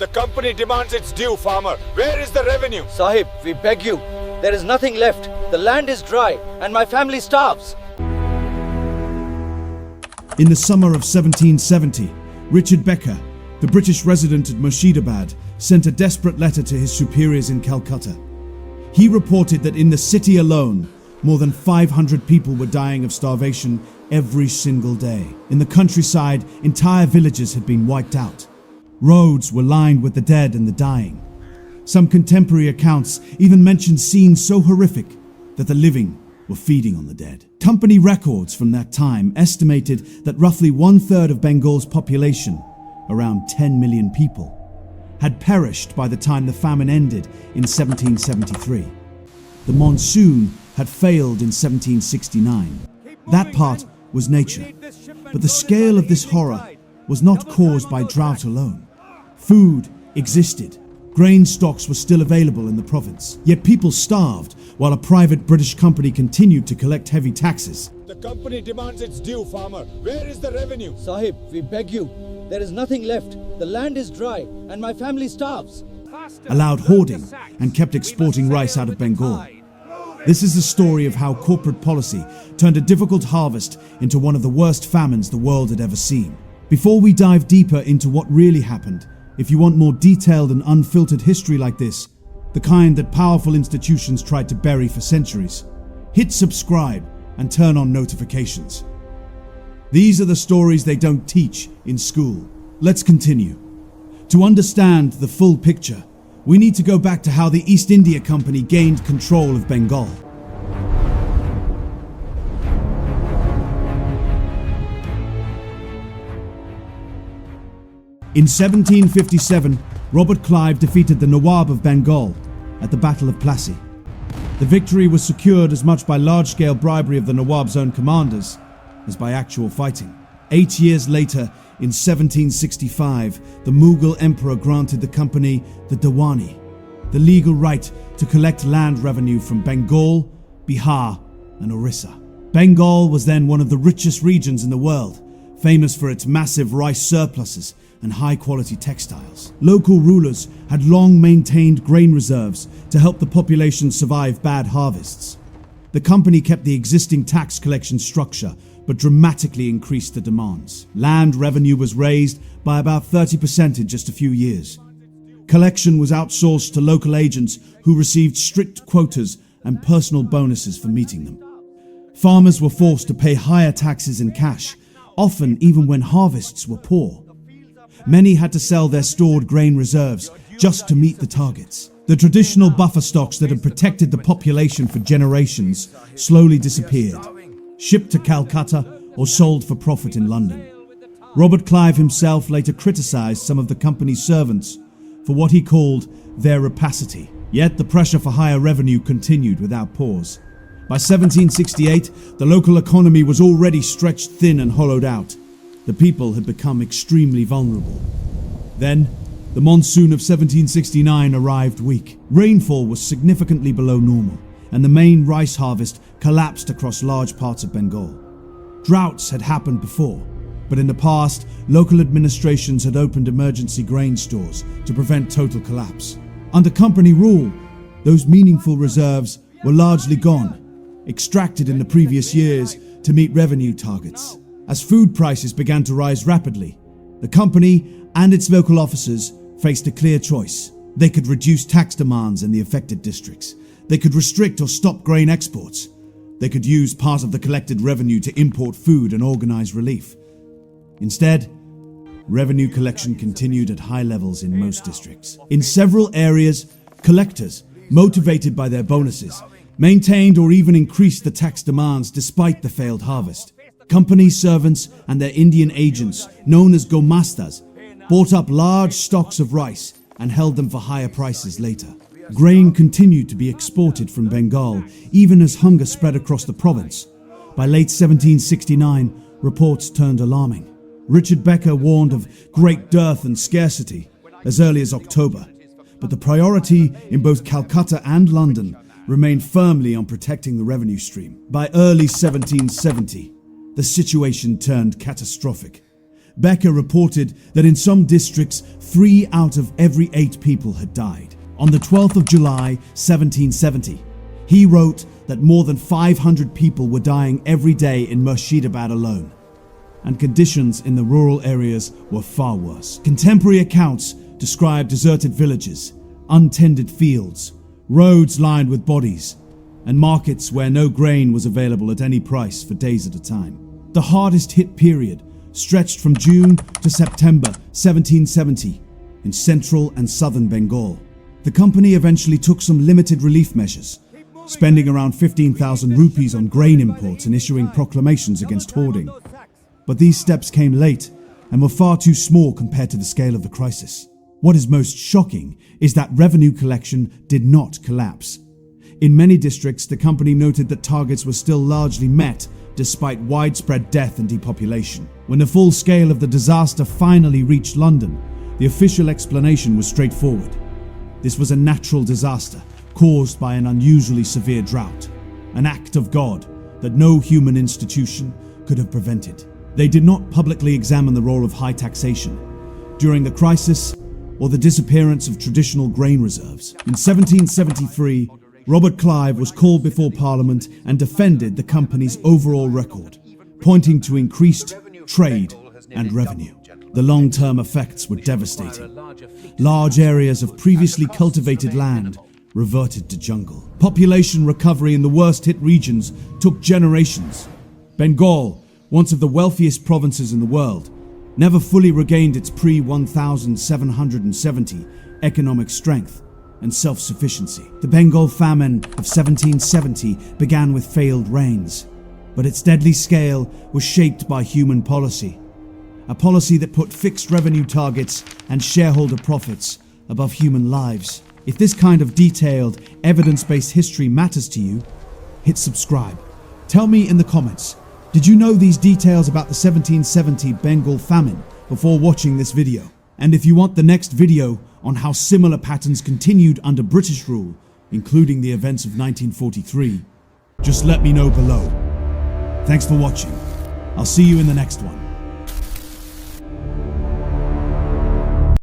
The company demands its due, farmer. Where is the revenue? Sahib, we beg you. There is nothing left. The land is dry and my family starves. In the summer of 1770, Richard Becker, the British resident at Murshidabad, sent a desperate letter to his superiors in Calcutta. He reported that in the city alone, more than 500 people were dying of starvation every single day. In the countryside, entire villages had been wiped out. Roads were lined with the dead and the dying. Some contemporary accounts even mention scenes so horrific that the living were feeding on the dead. Company records from that time estimated that roughly 1/3 of Bengal's population, around 10 million people, had perished by the time the famine ended in 1773. The monsoon had failed in 1769. That part was nature, but the scale of this horror was not caused by drought alone. Food existed. Grain stocks were still available in the province. Yet people starved while a private British company continued to collect heavy taxes. The company demands its due, farmer. Where is the revenue? Sahib, we beg you. There is nothing left. The land is dry and my family starves. Allowed hoarding and kept exporting rice out of Bengal. This is the story of how corporate policy turned a difficult harvest into one of the worst famines the world had ever seen. Before we dive deeper into what really happened, if you want more detailed and unfiltered history like this, the kind that powerful institutions tried to bury for centuries, hit subscribe and turn on notifications. These are the stories they don't teach in school. Let's continue. To understand the full picture, we need to go back to how the East India Company gained control of Bengal. In 1757, Robert Clive defeated the Nawab of Bengal at the Battle of Plassey. The victory was secured as much by large-scale bribery of the Nawab's own commanders as by actual fighting. 8 years later, in 1765, the Mughal emperor granted the company the Diwani, the legal right to collect land revenue from Bengal, Bihar, and Orissa. Bengal was then one of the richest regions in the world, famous for its massive rice surpluses and high-quality textiles. Local rulers had long maintained grain reserves to help the population survive bad harvests. The company kept the existing tax collection structure, but dramatically increased the demands. Land revenue was raised by about 30% in just a few years. Collection was outsourced to local agents who received strict quotas and personal bonuses for meeting them. Farmers were forced to pay higher taxes in cash, often even when harvests were poor. Many had to sell their stored grain reserves just to meet the targets. The traditional buffer stocks that had protected the population for generations slowly disappeared, shipped to Calcutta or sold for profit in London. Robert Clive himself later criticised some of the company's servants for what he called their rapacity. Yet the pressure for higher revenue continued without pause. By 1768, the local economy was already stretched thin and hollowed out. The people had become extremely vulnerable. Then, the monsoon of 1769 arrived weak. Rainfall was significantly below normal, and the main rice harvest collapsed across large parts of Bengal. Droughts had happened before, but in the past, local administrations had opened emergency grain stores to prevent total collapse. Under company rule, those meaningful reserves were largely gone, extracted in the previous years to meet revenue targets. As food prices began to rise rapidly, the company and its local officers faced a clear choice. They could reduce tax demands in the affected districts. They could restrict or stop grain exports. They could use part of the collected revenue to import food and organize relief. Instead, revenue collection continued at high levels in most districts. In several areas, collectors, motivated by their bonuses, maintained or even increased the tax demands despite the failed harvest. Company servants and their Indian agents, known as gomastas, bought up large stocks of rice and held them for higher prices later. Grain continued to be exported from Bengal, even as hunger spread across the province. By late 1769, reports turned alarming. Richard Becker warned of great dearth and scarcity as early as October, but the priority in both Calcutta and London remained firmly on protecting the revenue stream. By early 1770, the situation turned catastrophic. Becker reported that in some districts, 3 out of every 8 people had died. On the 12th of July, 1770, he wrote that more than 500 people were dying every day in Murshidabad alone, and conditions in the rural areas were far worse. Contemporary accounts describe deserted villages, untended fields, roads lined with bodies, and markets where no grain was available at any price for days at a time. The hardest hit period stretched from June to September 1770 in central and southern Bengal. The company eventually took some limited relief measures, spending around 15,000 rupees on grain imports and issuing proclamations against hoarding. But these steps came late and were far too small compared to the scale of the crisis. What is most shocking is that revenue collection did not collapse. In many districts, the company noted that targets were still largely met despite widespread death and depopulation. When the full scale of the disaster finally reached London, the official explanation was straightforward. This was a natural disaster caused by an unusually severe drought, an act of God that no human institution could have prevented. They did not publicly examine the role of high taxation during the crisis or the disappearance of traditional grain reserves. In 1773, Robert Clive was called before Parliament and defended the company's overall record, pointing to increased trade and revenue. The long-term effects were devastating. Large areas of previously cultivated land reverted to jungle. Population recovery in the worst-hit regions took generations. Bengal, once of the wealthiest provinces in the world, never fully regained its pre-1770 economic strength and self-sufficiency. The Bengal famine of 1770 began with failed rains, but its deadly scale was shaped by human policy, a policy that put fixed revenue targets and shareholder profits above human lives. If this kind of detailed, evidence-based history matters to you, hit subscribe. Tell me in the comments, did you know these details about the 1770 Bengal famine before watching this video? And if you want the next video on how similar patterns continued under British rule, including the events of 1943, just let me know below. Thanks for watching. I'll see you in the next one.